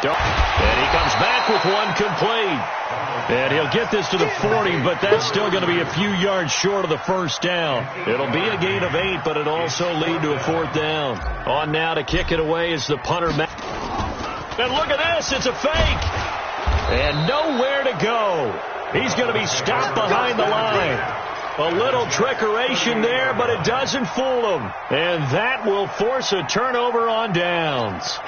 And he comes back with one complete. And he'll get this to the 40, but that's still going to be a few yards short of the first down. It'll be a gain of 8, but it'll also lead to a 4th down. On now to kick it away is the punter. And look at this. It's a fake. And nowhere to go. He's going to be stopped behind the line. A little trickeration there, but it doesn't fool him. And that will force a turnover on downs.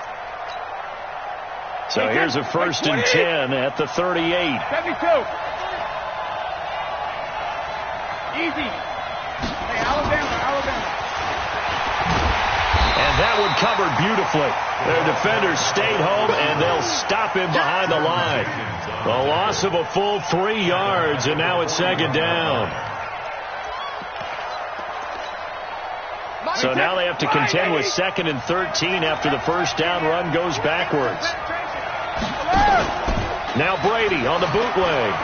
So here's a 1st and 10 at the 38. 72. Easy. Hey, Alabama. And that one covered beautifully. Their defenders stayed home, and they'll stop him behind the line. A loss of a full 3 yards, and now it's 2nd down. So now they have to contend with 2nd and 13 after the first down run goes backwards. Now Brady on the bootleg.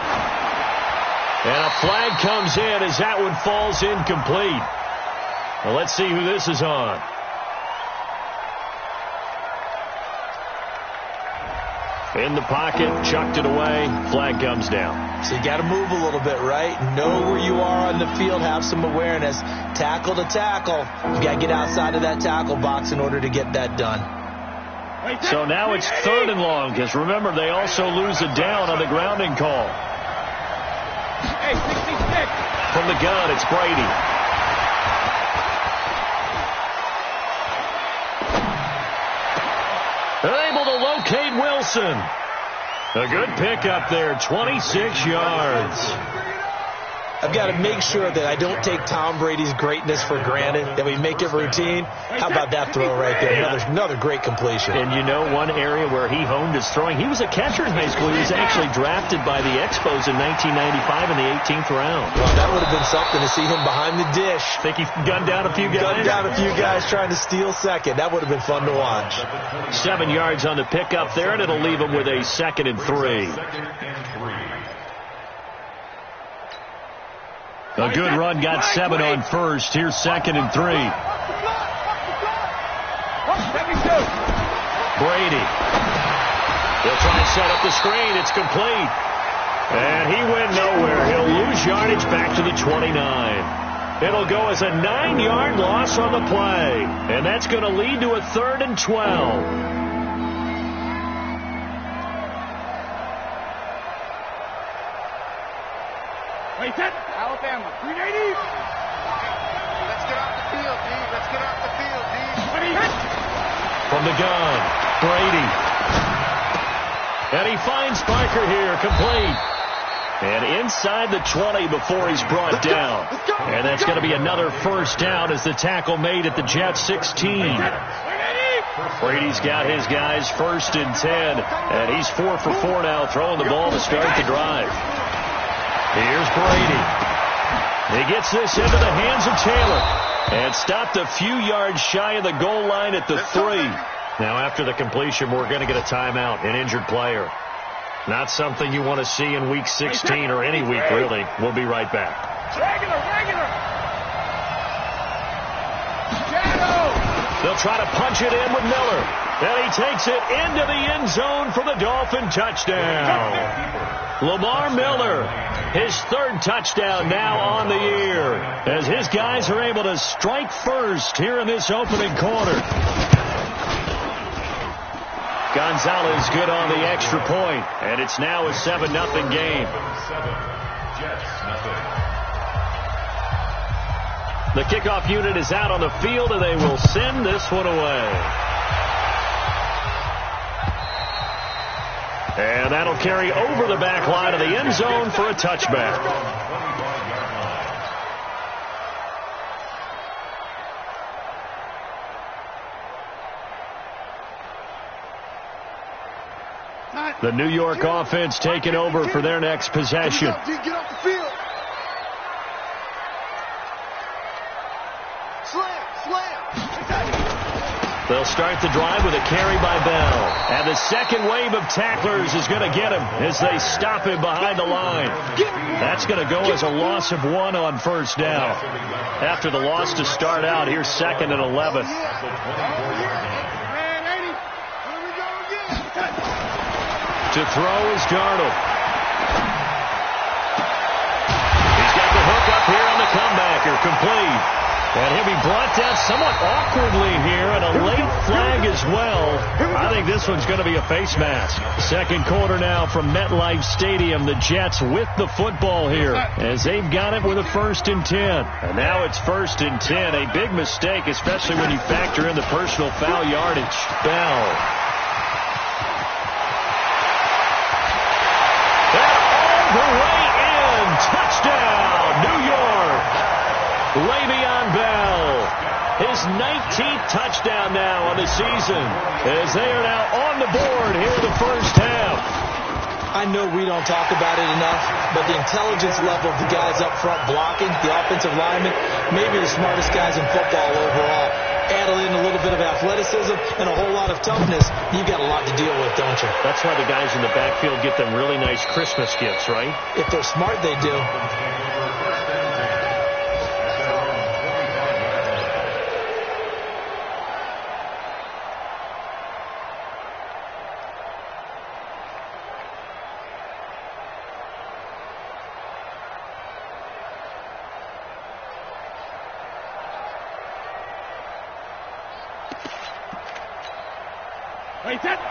And a flag comes in as that one falls incomplete. Well, let's see who this is on. In the pocket, chucked it away, flag comes down. So you got to move a little bit, right? Know where you are on the field, have some awareness. Tackle to tackle. You got to get outside of that tackle box in order to get that done. So now it's 3rd and long, because remember, they also lose a down on the grounding call. Hey, 66. From the gun, it's Brady. Able to locate Wilson. A good pickup there, 26 yards. I've got to make sure that I don't take Tom Brady's greatness for granted, that we make it routine. How about that throw right there? Another great completion. And you know one area where he honed his throwing? He was a catcher in high school. He was actually drafted by the Expos in 1995 in the 18th round. Well, that would have been something to see him behind the dish. Think he gunned down a few guys? Gunned down a few guys trying to steal second. That would have been fun to watch. 7 yards on the pickup there, and it'll leave him with a 2nd and 3. A good run, got 7 on first. Here's 2nd and 3. Brady. He'll try and set up the screen. It's complete. And he went nowhere. He'll lose yardage back to the 29. It'll go as a 9-yard loss on the play. And that's going to lead to a 3rd and 12. Wait, set. Alabama, 380. Let's get off the field, D. Let's get off the field, D. From the gun, Brady. And he finds Parker here, complete. And inside the 20 before he's brought down. And that's going to be another 1st down as the tackle made at the Jets 16. Brady's got his guys 1st and 10. And he's 4 for 4 now, throwing the ball to start the drive. Here's Brady. He gets this into the hands of Taylor. And stopped a few yards shy of the goal line at the 3. Now after the completion, we're going to get a timeout, an injured player. Not something you want to see in Week 16 or any week, really. We'll be right back. Regular. They'll try to punch it in with Miller. And he takes it into the end zone for the Dolphin touchdown. Lamar Miller, his 3rd touchdown now on the year, as his guys are able to strike first here in this opening quarter. Gonzalez good on the extra point, and it's now a 7-0 game. The kickoff unit is out on the field, and they will send this one away. And that'll carry over the back line of the end zone for a touchback. The New York offense taking over for their next possession. Get off the field. Slam. They'll start the drive with a carry by Bell. And the second wave of tacklers is going to get him as they stop him behind the line. That's going to go as a loss of 1 on 1st down. After the loss to start out, here's 2nd and 11. To throw is Darnold. He's got the hook up here on the comebacker. Complete. And he'll be brought down somewhat awkwardly here, and a late flag as well. I think this one's going to be a face mask. Second quarter now from MetLife Stadium. The Jets with the football here as they've got it with a 1st and 10. And now it's 1st and 10. A big mistake, especially when you factor in the personal foul yardage. Bell. And all the way in. Touchdown, New York. Le'Veon Bell, his 19th touchdown now on the season, as they are now on the board here in the first half. I know we don't talk about it enough, but the intelligence level of the guys up front blocking, the offensive linemen, maybe the smartest guys in football overall. Add in a little bit of athleticism and a whole lot of toughness, you've got a lot to deal with, don't you? That's why the guys in the backfield get them really nice Christmas gifts, right? If they're smart, they do.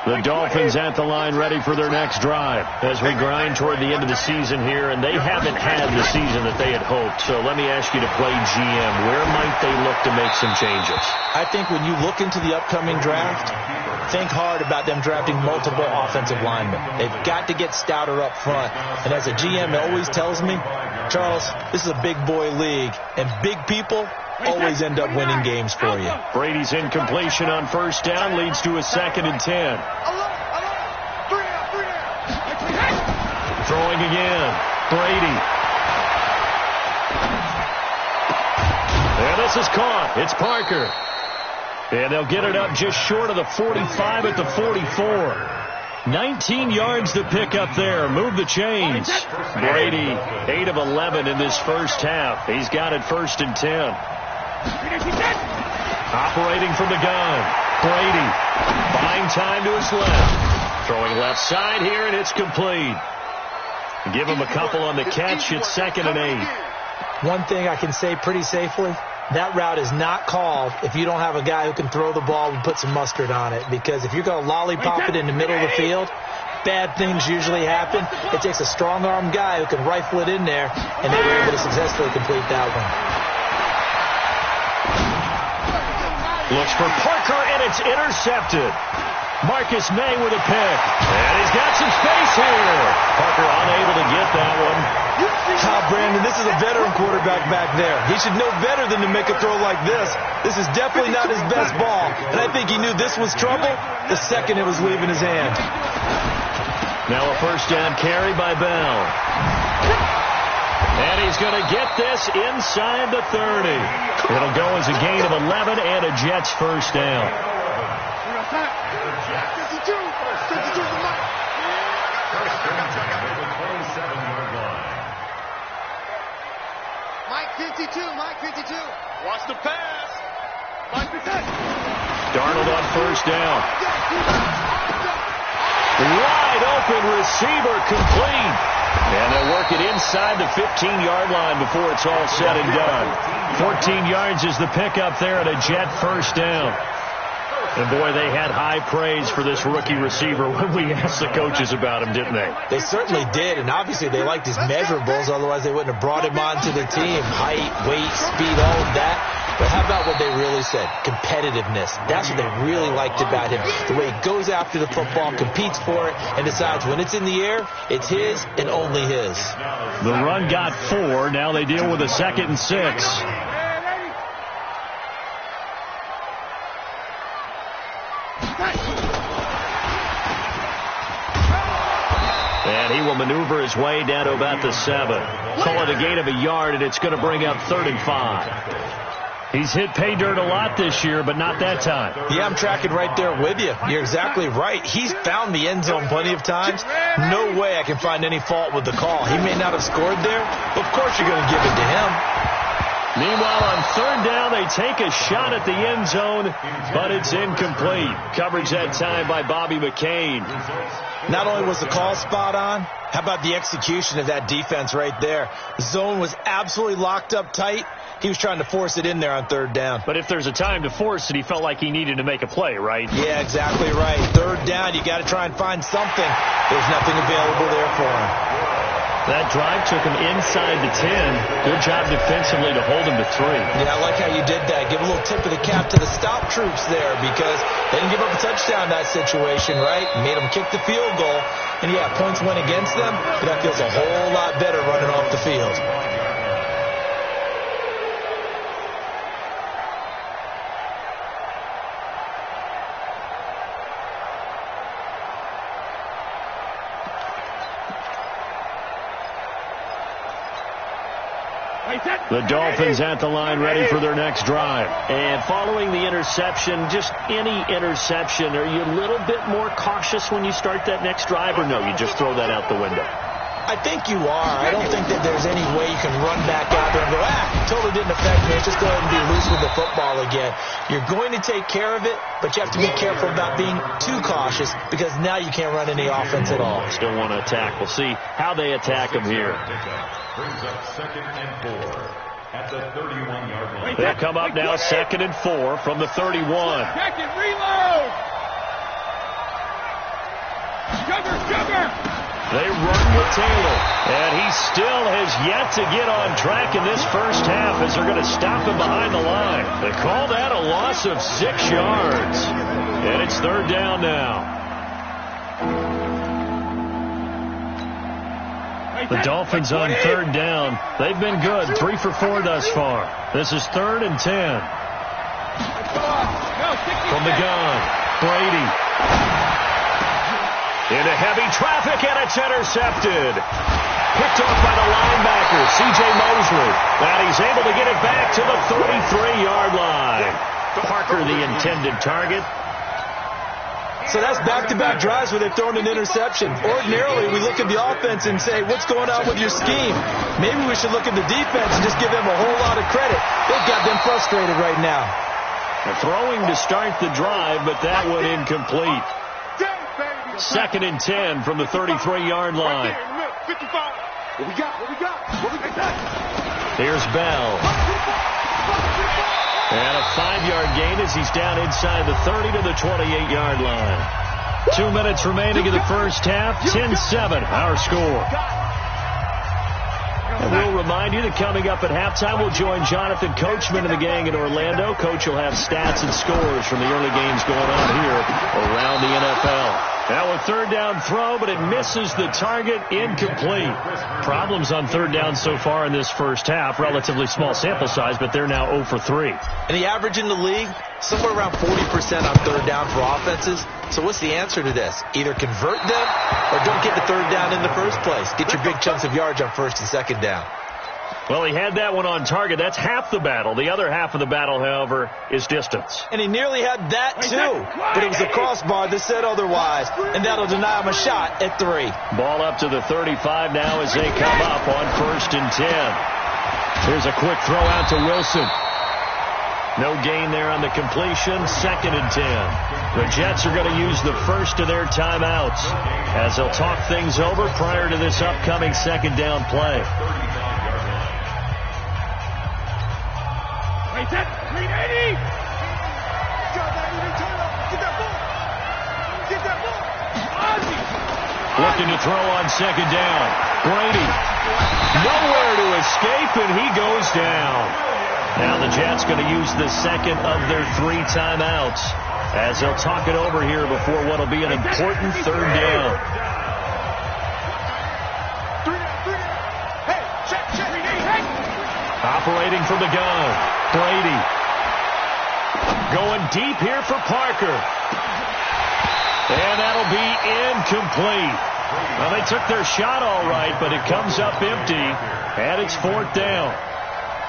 The Dolphins at the line ready for their next drive as we grind toward the end of the season here, and they haven't had the season that they had hoped. So let me ask you to play GM. Where might they look to make some changes? I think when you look into the upcoming draft, think hard about them drafting multiple offensive linemen. They've got to get stouter up front. And as a GM always tells me, Charles, this is a big boy league, and big people always end up winning games for you. Brady's incompletion on 1st down leads to a 2nd and 10. Throwing again. Brady. And this is caught. It's Parker. And they'll get it up just short of the 45 at the 44. 19 yards to pick up there. Move the chains. Brady, 8 of 11 in this first half. He's got it 1st and 10. Operating from the gun. Brady buying time to his left. Throwing left side here, and it's complete. Give him a couple on the catch. It's 2nd and 8. One thing I can say pretty safely, that route is not called if you don't have a guy who can throw the ball and put some mustard on it. Because if you're going to lollipop it in the middle of the field, bad things usually happen. It takes a strong-arm guy who can rifle it in there, and they were able to successfully complete that one. Looks for Parker, and it's intercepted. Marcus May with a pick. And he's got some space here. Parker unable to get that one. Brandon, this is a veteran quarterback back there. He should know better than to make a throw like this. This is definitely not his best ball. And I think he knew this was trouble the second it was leaving his hand. Now a 1st down carry by Bell. And he's going to get this inside the 30. It'll go as a gain of 11 and a Jets 1st down. Mike 52. Watch the pass. Mike 52. Darnold on 1st down. Wide open receiver, complete. And they'll work it inside the 15-yard line before it's all said and done. 14 yards is the pickup there at a Jet 1st down. And, boy, they had high praise for this rookie receiver when we asked the coaches about him, didn't they? They certainly did, and obviously they liked his measurables. Otherwise, they wouldn't have brought him onto the team. Height, weight, speed, all of that. But how about what they really said? Competitiveness. That's what they really liked about him. The way he goes after the football, competes for it, and decides when it's in the air, it's his and only his. The run got 4. Now they deal with a 2nd and 6. And he will maneuver his way down to about the 7. Call it a gain of a yard, and it's going to bring up 3rd and 5. He's hit pay dirt a lot this year, but not that time. Yeah, I'm tracking right there with you. You're exactly right. He's found the end zone plenty of times. No way I can find any fault with the call. He may not have scored there. Of course you're going to give it to him. Meanwhile, on 3rd down, they take a shot at the end zone, but it's incomplete. Coverage that time by Bobby McCain. Not only was the call spot on, how about the execution of that defense right there? The zone was absolutely locked up tight. He was trying to force it in there on third down. But if there's a time to force it, he felt like he needed to make a play, right? Yeah, exactly right. Third down, you got to try and find something. There's nothing available there for him. That drive took him inside the 10. Good job defensively to hold him to 3. Yeah, I like how you did that. Give a little tip of the cap to the stop troops there because they didn't give up a touchdown in that situation, right? Made them kick the field goal. And, yeah, points went against them, but that feels a whole lot better running off the field. The Dolphins at the line ready for their next drive. And following the interception, just any interception, are you a little bit more cautious when you start that next drive, or no, you just throw that out the window? I think you are. I don't think that there's any way you can run back out there and go, totally didn't affect me. Let's just go ahead and be loose with the football again. You're going to take care of it, but you have to be careful about being too cautious because now you can't run any offense at all. Still want to attack. We'll see how they attack him here. Brings up 2nd and 4 at the 31-yard line. They'll come up now 2nd and 4 from the 31. Second, reload! Sugar! They run with Taylor, and he still has yet to get on track in this first half as they're going to stop him behind the line. They call that a loss of 6 yards, and it's 3rd down now. The Dolphins on 3rd down. They've been good, 3 for 4 thus far. This is 3rd and 10. From the gun, Brady. Into heavy traffic, and it's intercepted. Picked off by the linebacker, C.J. Mosley. And he's able to get it back to the 33-yard line. Parker, the intended target. So that's back-to-back drives where they've thrown an interception. Ordinarily, we look at the offense and say, what's going on with your scheme? Maybe we should look at the defense and just give them a whole lot of credit. They've got them frustrated right now. They're throwing to start the drive, but that one incomplete. 2nd and 10 from the 33-yard line. What we got? Here's Bell. And a 5-yard gain as he's down inside the 30 to the 28-yard line. 2 minutes remaining in the first half. 10-7, our score. And we'll remind you that coming up at halftime, we'll join Jonathan Coachman and the gang in Orlando. Coach will have stats and scores from the early games going on here around the NFL. Now a 3rd down throw, but it misses the target, incomplete. Problems on 3rd down so far in this first half. Relatively small sample size, but they're now 0 for 3. And the average in the league, somewhere around 40% on 3rd down for offenses. So what's the answer to this? Either convert them or don't get the 3rd down in the first place. Get your big chunks of yards on 1st and 2nd down. Well, he had that one on target. That's half the battle. The other half of the battle, however, is distance. And he nearly had that, too. But it was a crossbar that said otherwise. And that'll deny him a shot at 3. Ball up to the 35 now as they come up on 1st and 10. Here's a quick throw out to Wilson. No gain there on the completion. 2nd and 10. The Jets are going to use the first of their timeouts as they'll talk things over prior to this upcoming 2nd down play. Wait, set, 380! Get that ball! Looking to throw on 2nd down. Brady. Nowhere to escape, and he goes down. Now the Jets going to use the 2nd of their 3 timeouts as they'll talk it over here before what will be an important 3rd down. Operating from the gun, Brady. Going deep here for Parker. And that'll be incomplete. Well, they took their shot all right, but it comes up empty, and it's 4th down.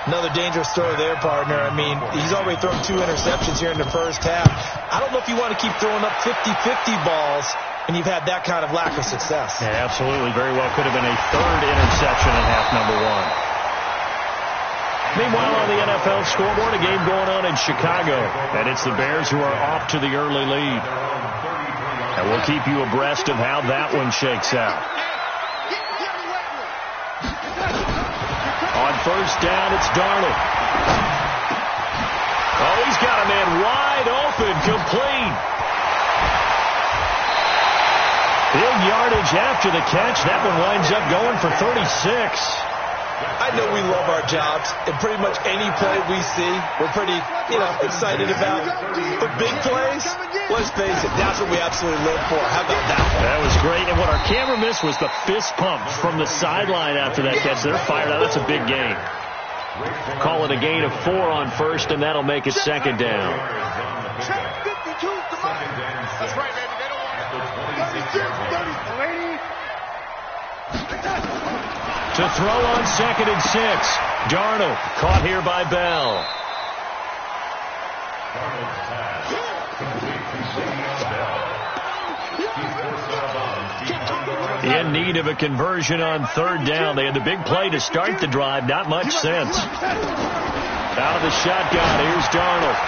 Another dangerous throw there, partner. I mean, he's already thrown 2 interceptions here in the first half. I don't know if you want to keep throwing up 50-50 balls when you've had that kind of lack of success. Yeah, absolutely. Very well could have been a 3rd interception in half number 1. Meanwhile, on the NFL scoreboard, a game going on in Chicago. And it's the Bears who are off to the early lead. And we'll keep you abreast of how that one shakes out. On first down, it's Darnold. Oh, he's got a man wide open, complete. Big yardage after the catch. That one winds up going for 36. I know we love our jobs, and pretty much any play we see, we're pretty, excited about. But big plays, let's face it, that's what we absolutely live for. How about that one? That was great, and what our camera missed was the fist pump from the sideline after that catch. They're fired out. That's a big gain. Call it a gain of 4 on first, and that'll make it second down. Check 52, come on. That's right, baby. They don't want it. 36, 30. To throw on second and 6. Darnold caught here by Bell. In need of a conversion on third down. They had the big play to start the drive. Not much sense. Out of the shotgun. Here's Darnold.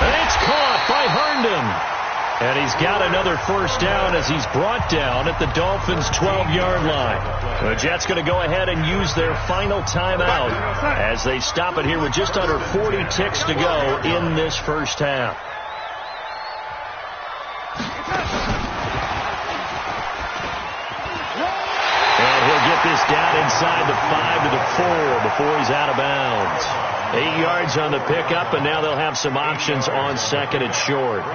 And it's caught by Herndon. And he's got another first down as he's brought down at the Dolphins' 12-yard line. The Jets going to go ahead and use their final timeout as they stop it here with just under 40 ticks to go in this first half. And he'll get this down inside the 5 to the 4 before he's out of bounds. 8 yards on the pickup, and now they'll have some options on second and short. Come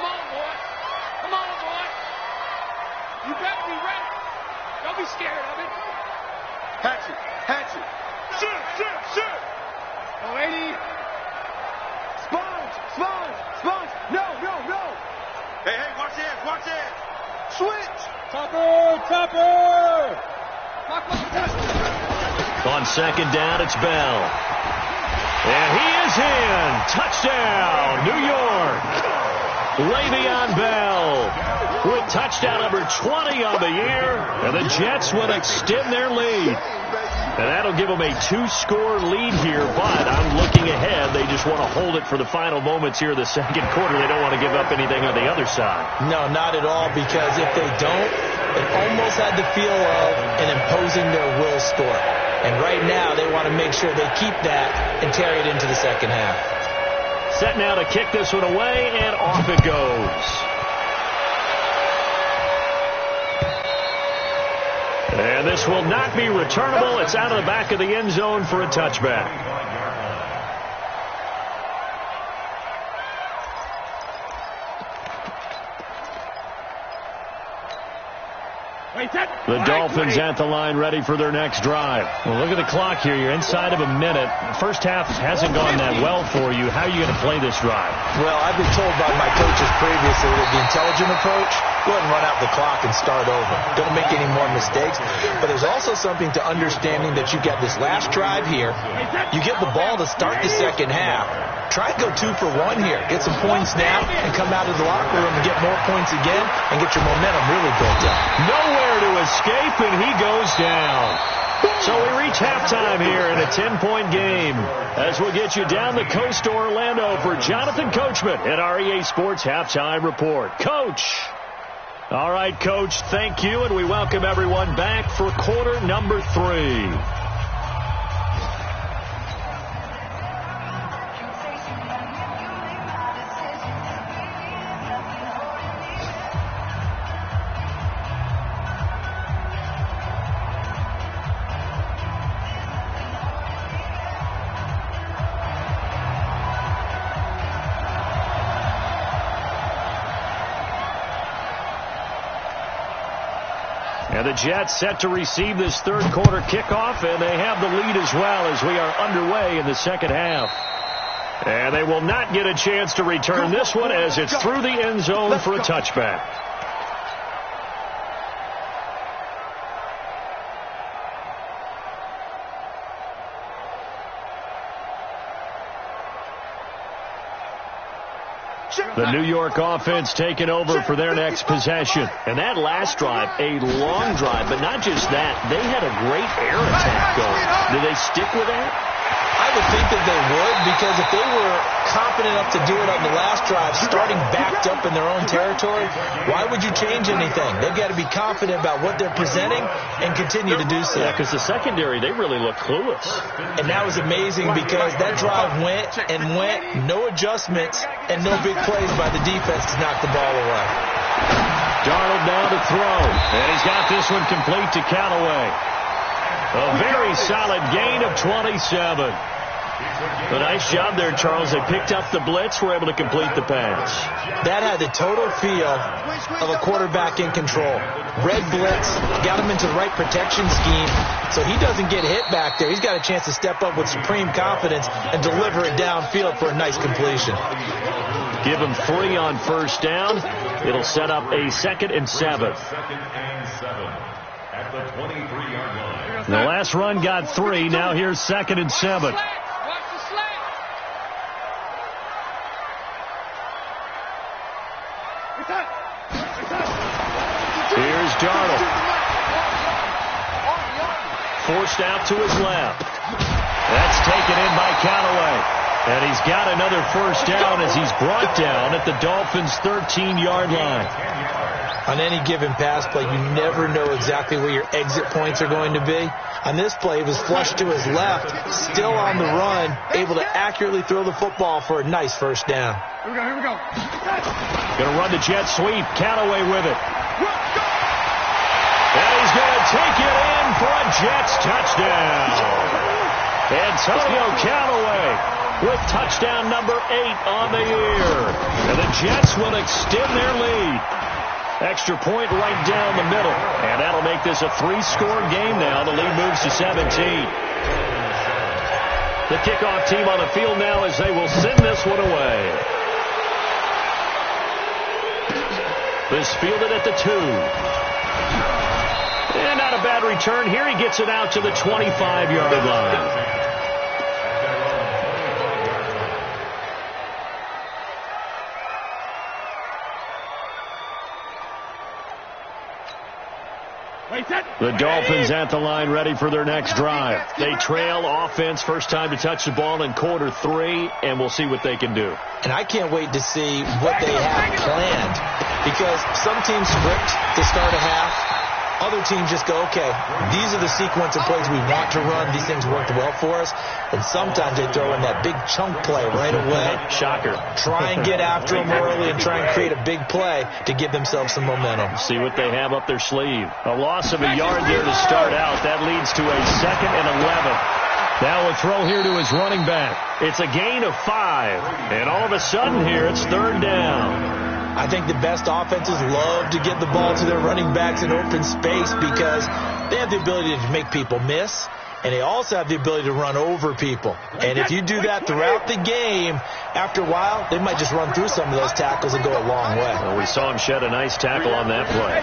on, boy. Come on, boy. You better be ready. Don't be scared of it. Hatchet. Shoot. Oh, 80. Sponge. No. Hey, watch it. Switch. Topper. On second down, it's Bell. And he is in. Touchdown, New York. Le'Veon Bell with touchdown number 20 on the year. And the Jets will extend their lead. And that'll give them a 2-score lead here. But I'm looking ahead. They just want to hold it for the final moments here of the second quarter. They don't want to give up anything on the other side. No, not at all, because if they don't, it almost had the feel of an imposing their will score. And right now, they want to make sure they keep that and carry it into the second half. Set now to kick this one away, and off it goes. And this will not be returnable. It's out of the back of the end zone for a touchback. The Dolphins at the line ready for their next drive. Well, look at the clock here. You're inside of a minute. The first half hasn't gone that well for you. How are you going to play this drive? Well, I've been told by my coaches previously that the intelligent approach, go ahead and run out the clock and start over. Don't make any more mistakes. But there's also something to understanding that you get this last drive here. You get the ball to start the second half. Try and go 2 for 1 here. Get some points now and come out of the locker room and get more points again and get your momentum really built up. Nowhere to escape, and he goes down. So we reach halftime here in a 10-point game as we'll get you down the coast to Orlando for Jonathan Coachman at our EA Sports Halftime Report. Coach. All right, Coach, thank you, and we welcome everyone back for quarter number 3. And the Jets set to receive this third quarter kickoff, and they have the lead as well as we are underway in the second half. And they will not get a chance to return this one as it's through the end zone for a touchback. The New York offense taking over for their next possession. And that last drive, a long drive, but not just that. They had a great air attack going. Do they stick with that? I would think that they would, because if they were confident enough to do it on the last drive, starting backed up in their own territory, why would you change anything? They've got to be confident about what they're presenting and continue to do so. Yeah, because the secondary, they really look clueless. And that was amazing because that drive went and went, no adjustments and no big plays by the defense to knock the ball away. Darnold now to throw, and he's got this one complete to Callaway. A very solid gain of 27. A nice job there, Charles. They picked up the blitz, were able to complete the pass. That had the total feel of a quarterback in control. Red blitz, got him into the right protection scheme, so he doesn't get hit back there. He's got a chance to step up with supreme confidence and deliver it downfield for a nice completion. Give him 3 on first down. It'll set up a 2nd and 7. At the 23-yard line. The last run got 3. Now here's 2nd and 7. Here's Darnold. Forced out to his left. That's taken in by Callaway. And he's got another first down as he's brought down at the Dolphins' 13-yard line. On any given pass play, you never know exactly where your exit points are going to be. On this play, he was flushed to his left, still on the run, able to accurately throw the football for a nice first down. Here we go. Going to run the jet sweep. Callaway with it. And he's going to take it in for a Jets touchdown. Antonio Callaway with touchdown number 8 on the year. And the Jets will extend their lead. Extra point right down the middle. And that'll make this a 3-score game now. The lead moves to 17. The kickoff team on the field now as they will send this one away. This fielded at the 2. And not a bad return here. He gets it out to the 25-yard line. The Dolphins at the line ready for their next drive. They trail offense, first time to touch the ball in quarter 3, and we'll see what they can do. And I can't wait to see what they have planned, because some teams script to start a half. Other teams just go, okay, these are the sequence of plays we want to run. These things worked well for us. And sometimes they throw in that big chunk play right away. Shocker. Try and get after them early and try and create a big play to give themselves some momentum. See what they have up their sleeve. A loss of a yard there to start out. That leads to a 2nd and 11. Now a throw here to his running back. It's a gain of 5. And all of a sudden here, it's 3rd down. I think the best offenses love to get the ball to their running backs in open space because they have the ability to make people miss, and they also have the ability to run over people. And if you do that throughout the game, after a while, they might just run through some of those tackles and go a long way. Well, we saw him shed a nice tackle on that play.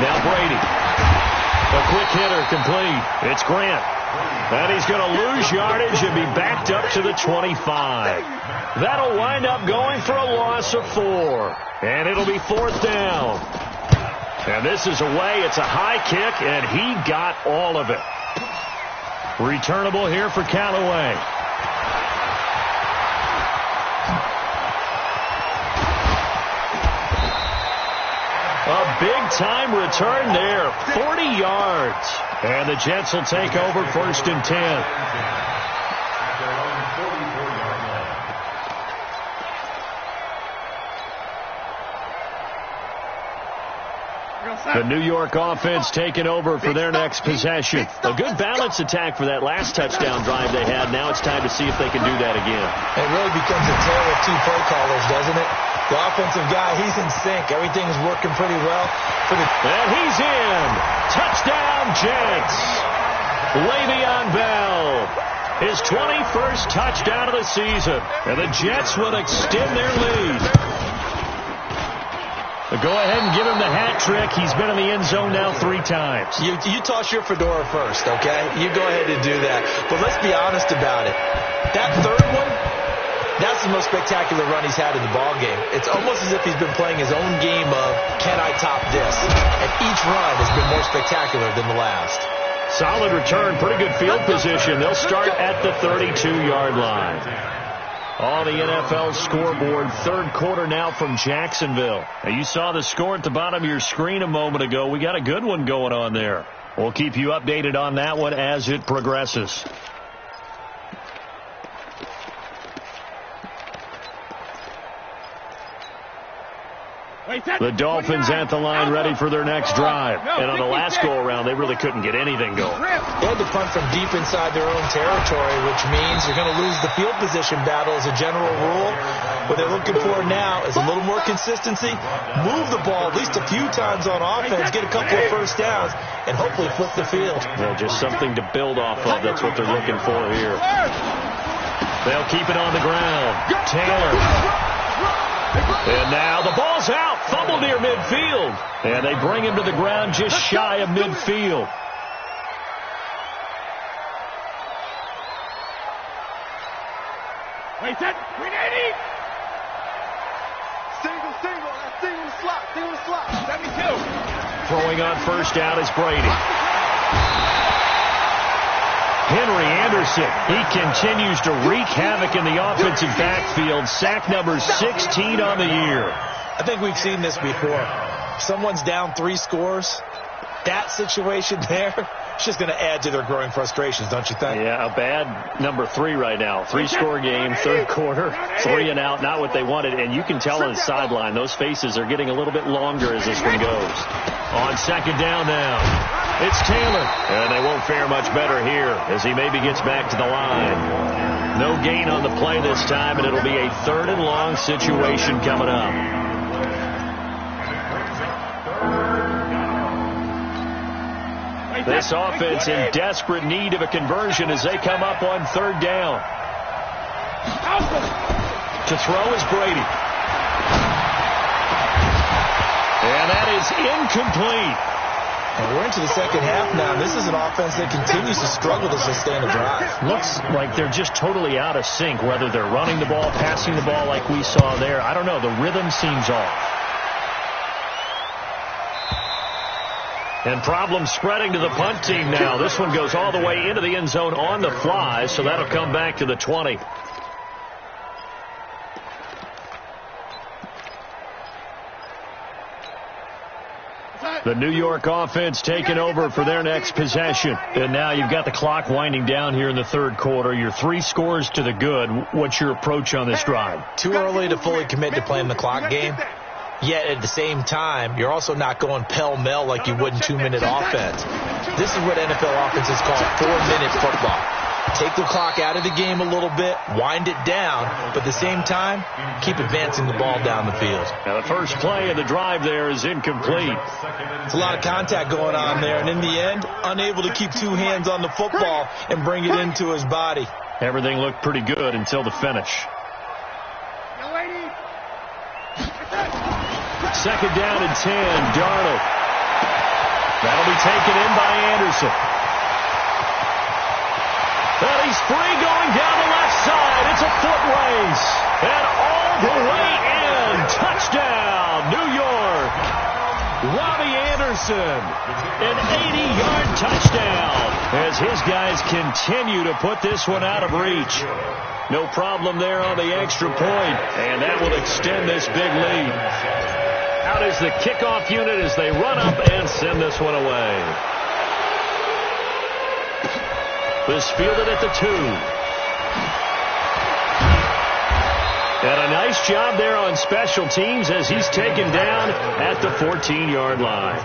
Now Brady. A quick hitter complete. It's Grant. And he's going to lose yardage and be backed up to the 25. That'll wind up going for a loss of 4. And it'll be 4th down. And this is away. It's a high kick, and he got all of it. Returnable here for Callaway. A big-time return there. 40 yards. And the Jets will take over 1st and 10. The New York offense taking over for their next possession. A good balance attack for that last touchdown drive they had. Now it's time to see if they can do that again. It really becomes a tale of 2 play callers, doesn't it? The offensive guy, he's in sync. Everything's working pretty well. And he's in. Touchdown, Jets. Le'Veon Bell. His 21st touchdown of the season. And the Jets will extend their lead. Go ahead and give him the hat trick. He's been in the end zone now 3 times. You toss your fedora first, okay? You go ahead and do that. But let's be honest about it. That 3rd one, That's the most spectacular run he's had in the ball game. It's almost as if he's been playing his own game of, can I top this? And each run has been more spectacular than the last. Solid return, pretty good field position. They'll start at the 32-yard line. On the NFL scoreboard, third quarter now from Jacksonville. Now, you saw the score at the bottom of your screen a moment ago. We got a good one going on there. We'll keep you updated on that one as it progresses. The Dolphins at the line ready for their next drive. And on the last go-around, they really couldn't get anything going. They had to punt from deep inside their own territory, which means you're going to lose the field position battle as a general rule. What they're looking for now is a little more consistency, move the ball at least a few times on offense, get a couple of first downs, and hopefully flip the field. Yeah, just something to build off of. That's what they're looking for here. They'll keep it on the ground. Taylor. And now the ball's out. Fumble near midfield. And they bring him to the ground just shy of midfield. Wait, that 380. Single slot. 72. Throwing on first down is Brady. Henry Anderson, he continues to wreak havoc in the offensive backfield. Sack number 16 on the year. I think we've seen this before. Someone's down 3 scores. That situation there, it's just going to add to their growing frustrations, don't you think? Yeah, a bad number 3 right now. 3-score game, third quarter, 3 and out, not what they wanted. And you can tell on the sideline, those faces are getting a little bit longer as this one goes. On second down now. It's Taylor, and they won't fare much better here as he maybe gets back to the line. No gain on the play this time, and it'll be a 3rd and long situation coming up. This offense in desperate need of a conversion as they come up on 3rd down. To throw is Brady. And that is incomplete. And we're into the second half now. This is an offense that continues to struggle to sustain a drive. Looks like they're just totally out of sync, whether they're running the ball, passing the ball like we saw there. I don't know. The rhythm seems off. And problems spreading to the punt team now. This one goes all the way into the end zone on the fly, so that'll come back to the 20. The New York offense taking over for their next possession. And now you've got the clock winding down here in the third quarter. You're 3 scores to the good. What's your approach on this drive? Too early to fully commit to playing the clock game. Yet at the same time, you're also not going pell-mell like you would in 2-minute offense. This is what NFL offenses call 4-minute football. Take the clock out of the game a little bit, wind it down, but at the same time, keep advancing the ball down the field. Now the first play of the drive there is incomplete. It's a lot of contact going on there, and in the end, unable to keep 2 hands on the football and bring it into his body. Everything looked pretty good until the finish. Second down and 10, Darnold. That'll be taken in by Anderson. And he's free going down the left side. It's a foot race. And all the way in. Touchdown, New York. Robbie Anderson. An 80-yard touchdown as his guys continue to put this one out of reach. No problem there on the extra point, and that will extend this big lead. Out is the kickoff unit as they run up and send this one away. This fielded at the 2. And a nice job there on special teams as he's taken down at the 14-yard line.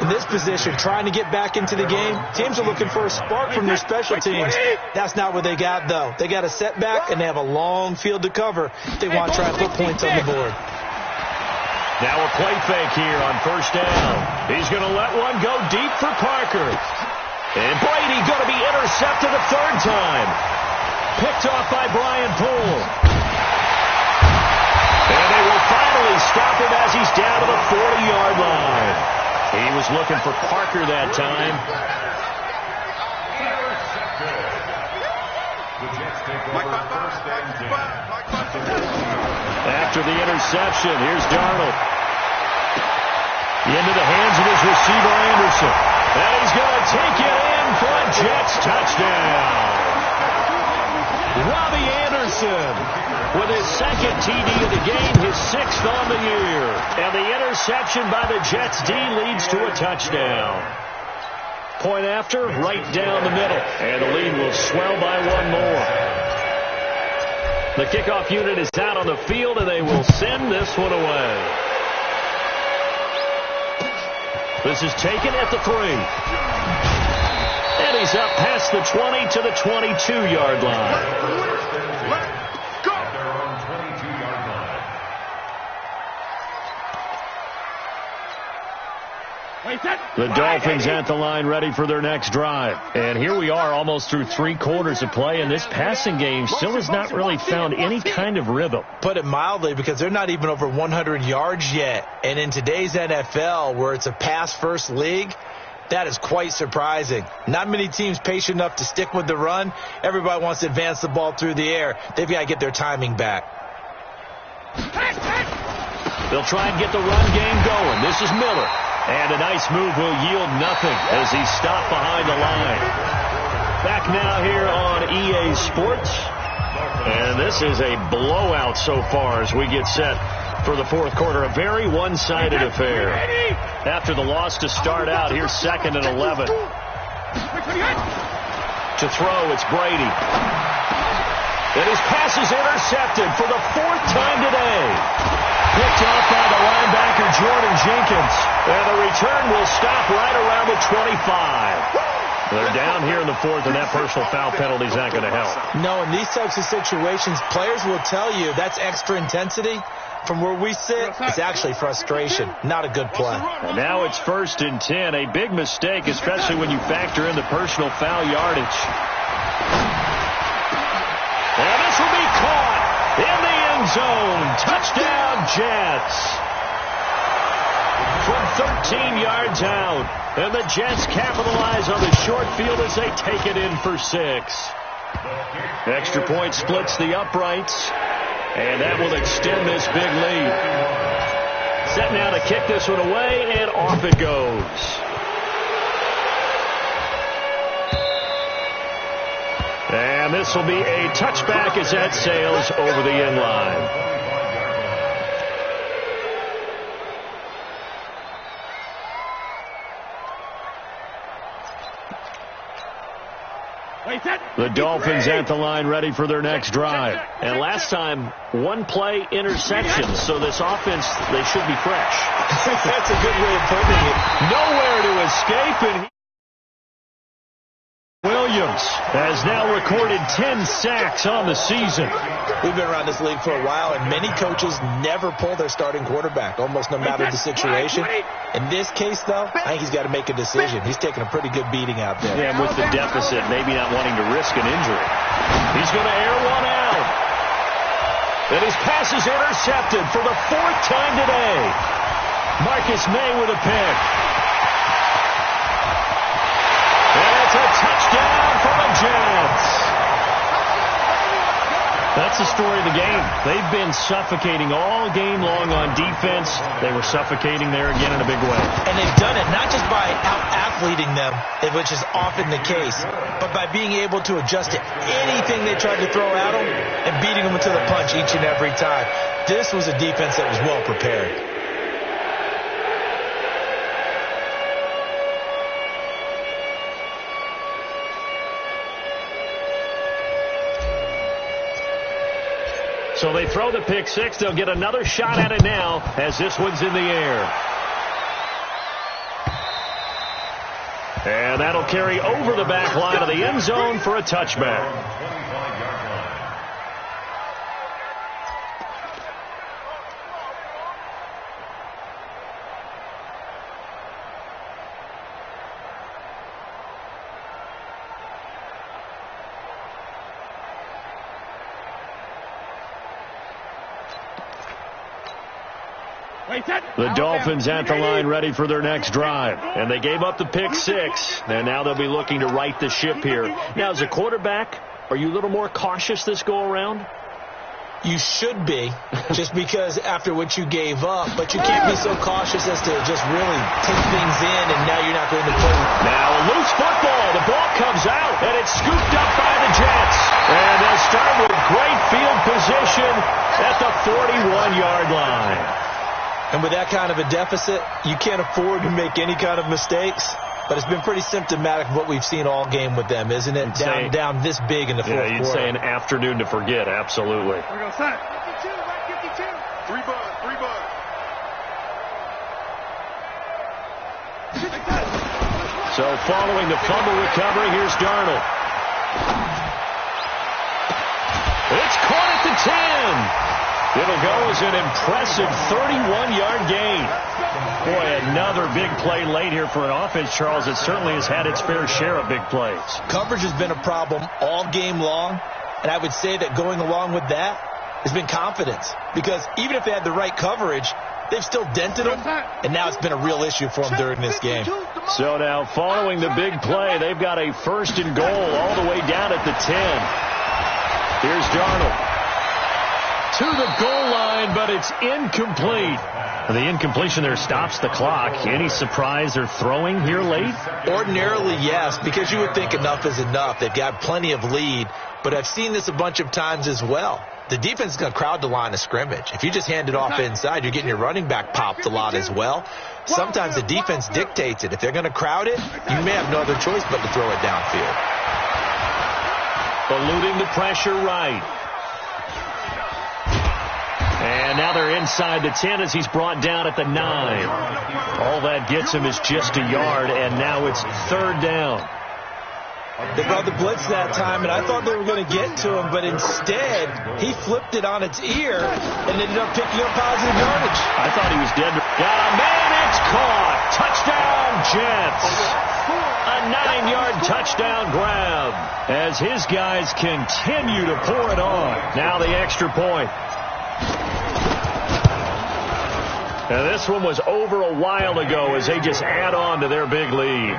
In this position, trying to get back into the game, teams are looking for a spark from their special teams. That's not what they got, though. They got a setback, and they have a long field to cover. They want to try and put points on the board. Now a play fake here on first down. He's going to let one go deep for Parker. And Brady going to be intercepted a 3rd time. Picked off by Brian Poole. And they will finally stop him as he's down to the 40-yard line. He was looking for Parker that time. After the interception, here's Darnold. Into the hands of his receiver, Anderson. And he's going to take it in for a Jets touchdown. Robbie Anderson with his second TD of the game, his sixth on the year. And the interception by the Jets D leads to a touchdown. Point after, right down the middle. And the lead will swell by one more. The kickoff unit is out on the field, and they will send this one away. This is taken at the 3. And he's up past the 20 to the 22-yard line. The Dolphins at the line ready for their next drive. And here we are almost through 3 quarters of play, and this passing game still has not really found any kind of rhythm. Put it mildly, because they're not even over 100 yards yet. And in today's NFL, where it's a pass-first league, that is quite surprising. Not many teams patient enough to stick with the run. Everybody wants to advance the ball through the air. They've got to get their timing back. They'll try and get the run game going. This is Miller. And a nice move will yield nothing as he's stopped behind the line. Back now here on EA Sports. And this is a blowout so far as we get set for the fourth quarter. A very one-sided affair. After the loss to start out, here's 2nd and 11. To throw, it's Brady. And his pass is intercepted for the 4th time today. Picked off by the linebacker, Jordan Jenkins. And the return will stop right around the 25. They're down here in the 4th, and that personal foul penalty is not going to help. No, in these types of situations, players will tell you that's extra intensity. From where we sit, it's actually frustration. Not a good play. And now it's 1st and 10. A big mistake, especially when you factor in the personal foul yardage. And this will be caught in the end zone. Touchdown, Jets. From 13 yards out. And the Jets capitalize on the short field as they take it in for 6. Extra point splits the uprights. And that will extend this big lead. Set now to kick this one away, and off it goes. And this will be a touchback as that sails over the end line. The Dolphins at the line ready for their next drive. And last time, 1-play interception. So this offense, they should be fresh. That's a good way of putting it. Nowhere to escape. And Williams has now recorded 10 sacks on the season. We've been around this league for a while, and many coaches never pull their starting quarterback, almost no matter the situation. In this case, though, I think he's got to make a decision. He's taking a pretty good beating out there. Yeah, and with the deficit, maybe not wanting to risk an injury. He's going to air one out. And his pass is intercepted for the 4th time today. Marcus May with a pick. And it's a touchdown for the Jets. That's the story of the game. They've been suffocating all game long on defense. They were suffocating there again in a big way. And they've done it not just by out-athleting them, which is often the case, but by being able to adjust to anything they tried to throw at them and beating them to the punch each and every time. This was a defense that was well prepared. So they throw the pick 6. They'll get another shot at it now as this one's in the air. And that'll carry over the back line of the end zone for a touchback. The Dolphins at the line ready for their next drive. And they gave up the pick 6. And now they'll be looking to right the ship here. Now, as a quarterback, Are you a little more cautious this go-around? You should be, just because after what you gave up, but you can't be so cautious as to just really take things in, and now you're not going to play. Now a loose football. The ball comes out, and it's scooped up by the Jets. And they'll start with great field position at the 41-yard line. And with that kind of a deficit, you can't afford to make any kind of mistakes. But it's been pretty symptomatic of what we've seen all game with them, isn't it? Down this big in the fourth quarter. Yeah, you'd say an afternoon to forget, absolutely. Here we go, son. 52, right 52. 3 bud, 3 bud. So following the fumble recovery, here's Darnold. It's caught at the 10. It'll go as an impressive 31-yard gain. Boy, another big play late here for an offense, Charles, that certainly has had its fair share of big plays. Coverage has been a problem all game long, and I would say that going along with that has been confidence. Because even if they had the right coverage, they've still dented them, and now it's been a real issue for them during this game. So now, following the big play, they've got a 1st and goal all the way down at the 10. Here's Darnold. To the goal line, but it's incomplete. The incompletion there stops the clock. Any surprise they're throwing here late? Ordinarily, yes, because you would think enough is enough. They've got plenty of lead, but I've seen this a bunch of times as well. The defense is going to crowd the line of scrimmage. If you just hand it off inside, you're getting your running back popped a lot as well. Sometimes the defense dictates it. If they're going to crowd it, you may have no other choice but to throw it downfield. Eluding the pressure right. And now they're inside the 10 as he's brought down at the 9. All that gets him is just a yard, and now it's 3rd down. They brought the blitz that time, and I thought they were going to get to him, but instead, he flipped it on its ear and ended up picking up positive yardage. I thought he was dead. Got a man, it's caught. Touchdown, Jets. A 9-yard touchdown grab as his guys continue to pour it on. Now the extra point. Now this one was over a while ago as they just add on to their big lead.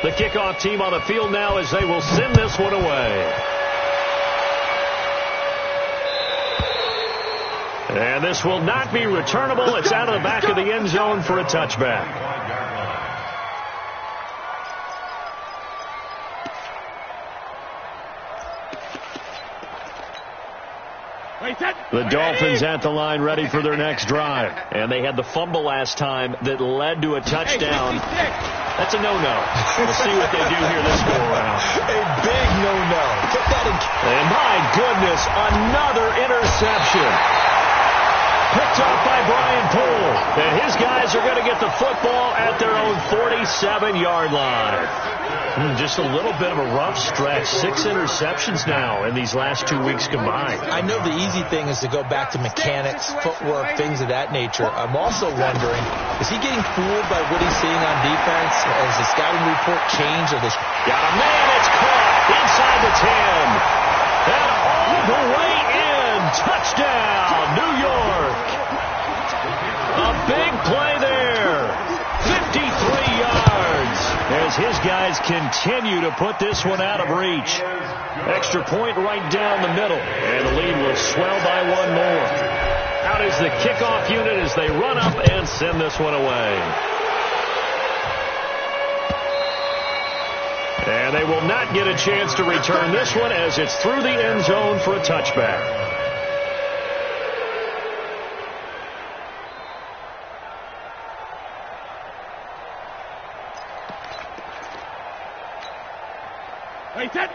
The kickoff team on the field now as they will send this one away. And this will not be returnable. It's out of the back of the end zone for a touchback. The Dolphins at the line ready for their next drive. And they had the fumble last time that led to a touchdown. That's a no-no. We'll see what they do here this go-around. A big no-no. Put that in. And my goodness, another interception. Picked up by Brian Poole. And his guys are going to get the football at their own 47-yard line. Just a little bit of a rough stretch. 6 interceptions now in these last 2 weeks combined. I know the easy thing is to go back to mechanics, footwork, things of that nature. I'm also wondering, is he getting fooled by what he's seeing on defense? Has the scouting report changed? Or got a man, it's caught inside the 10. And all the way in. Touchdown, New York. A big play there. 53 yards as his guys continue to put this one out of reach. Extra point right down the middle, and the lead will swell by 1 more. Out is the kickoff unit as they run up and send this one away. And they will not get a chance to return this one as it's through the end zone for a touchback.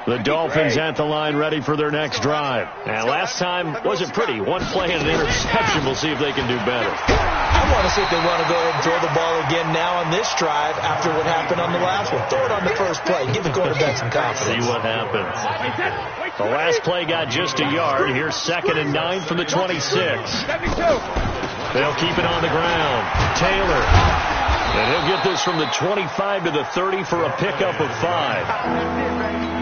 The Dolphins at the line ready for their next drive. And last time wasn't pretty. 1 play and an interception. We'll see if they can do better. I want to see if they want to go ahead and throw the ball again now on this drive after what happened on the last one. Throw it on the first play. Give the quarterback some confidence. See what happens. The last play got just a yard. Here's 2nd and 9 from the 26. They'll keep it on the ground. Taylor And he'll get this from the 25 to the 30 for a pickup of 5.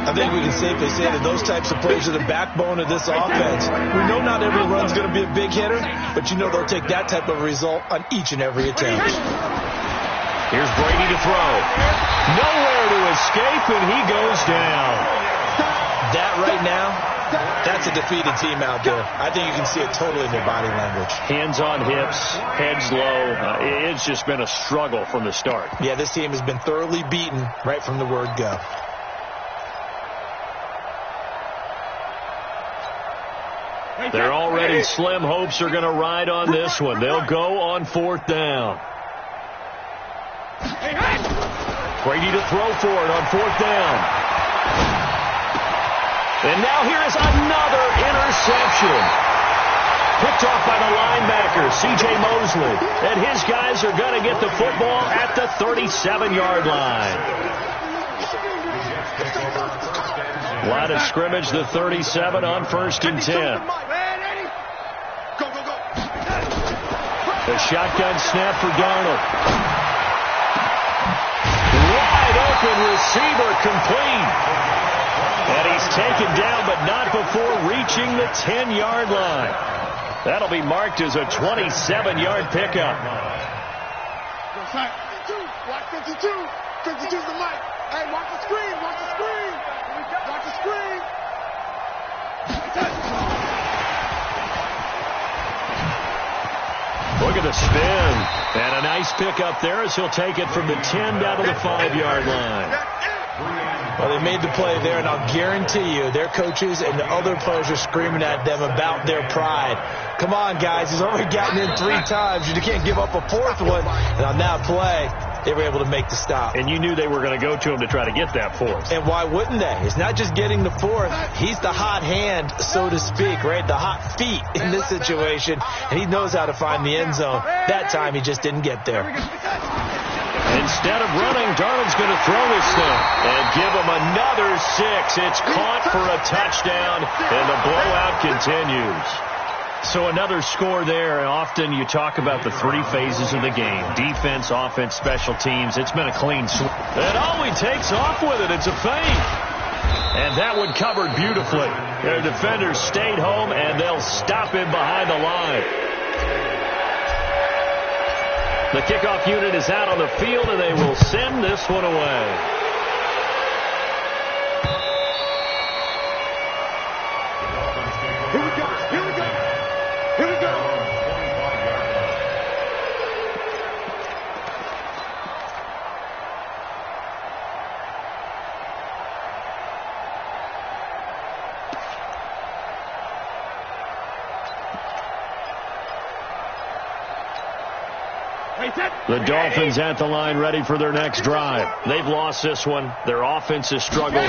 I think we can safely say that those types of plays are the backbone of this offense. We know not every run's going to be a big hitter, but you know they'll take that type of result on each and every attempt. Here's Brady to throw. Nowhere to escape, and he goes down. That right now, that's a defeated team out there. I think you can see it totally in their body language. Hands on hips, heads low. It's just been a struggle from the start. Yeah, this team has been thoroughly beaten right from the word go. They're already slim hopes are going to ride on this one. They'll go on 4th down. Brady to throw for it on 4th down. And now here is another interception. Picked off by the linebacker, C.J. Mosley. And his guys are going to get the football at the 37-yard line. Line of scrimmage, the 37 on 1st and 10. The shotgun snap for Darnold. Wide open receiver complete. And he's taken down, but not before reaching the 10-yard line. That'll be marked as a 27-yard pickup. Watch 52. 52's the mic. Hey, watch the screen. Watch the screen. Watch the screen. Look at the spin. And a nice pickup there as he'll take it from the 10 down to the 5-yard line. Well, they made the play there, and I'll guarantee you their coaches and the other players are screaming at them about their pride. Come on, guys. He's already gotten in 3 times. You can't give up a 4th one. And on that play, they were able to make the stop. And you knew they were going to go to him to try to get that 4th. And why wouldn't they? It's not just getting the 4th. He's the hot hand, so to speak, right? The hot feet in this situation. And he knows how to find the end zone. That time, he just didn't get there. Instead of running, Darnold's going to throw this thing and give him another 6. It's caught for a touchdown, and the blowout continues. So another score there. Often you talk about the 3 phases of the game: defense, offense, special teams. It's been a clean sweep. And he takes off with it. It's a feint. And that one covered beautifully. Their defenders stayed home, and they'll stop him behind the line. The kickoff unit is out on the field, and they will send this one away. Here we go. Here we go. Here we go. The Dolphins at the line, ready for their next drive. They've lost this one. Their offense has struggled.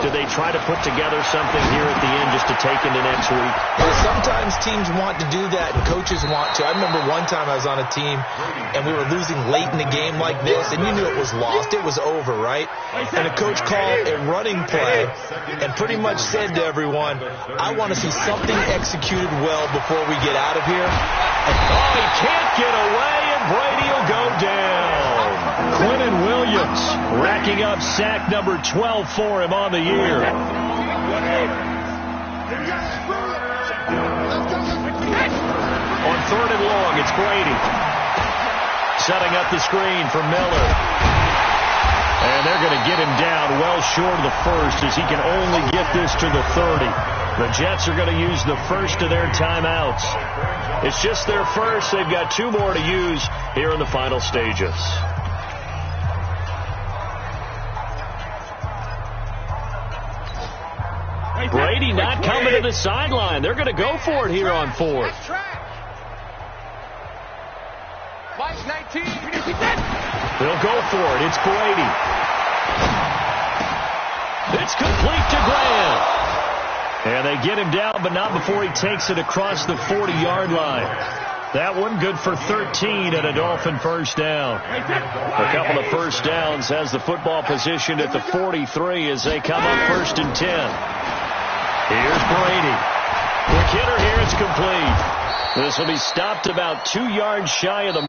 Do they try to put together something here at the end just to take into next week? Well, sometimes teams want to do that, and coaches want to. I remember one time I was on a team, and we were losing late in a game like this, and you knew it was lost. It was over, right? And a coach called a running play and pretty much said to everyone, I want to see something executed well before we get out of here. And, he can't get away, and Brady will go down. Quinnen Williams racking up sack number 12 for him on the year. On 3rd and long, it's Brady. Setting up the screen for Miller. And they're going to get him down well short of the 1st as he can only get this to the 30. The Jets are going to use the first of their timeouts. It's just their first. They've got 2 more to use here in the final stages. Brady not coming to the sideline. They're going to go for it here on 4th. Mike 19. They'll go for it. It's Brady. It's complete to Graham. And they get him down, but not before he takes it across the 40-yard line. That one good for 13 and a Dolphin first down. A couple of first downs has the football positioned at the 43 as they come up 1st and 10. Here's Brady. Quick hitter here. It's complete. This will be stopped about 2 yards shy of the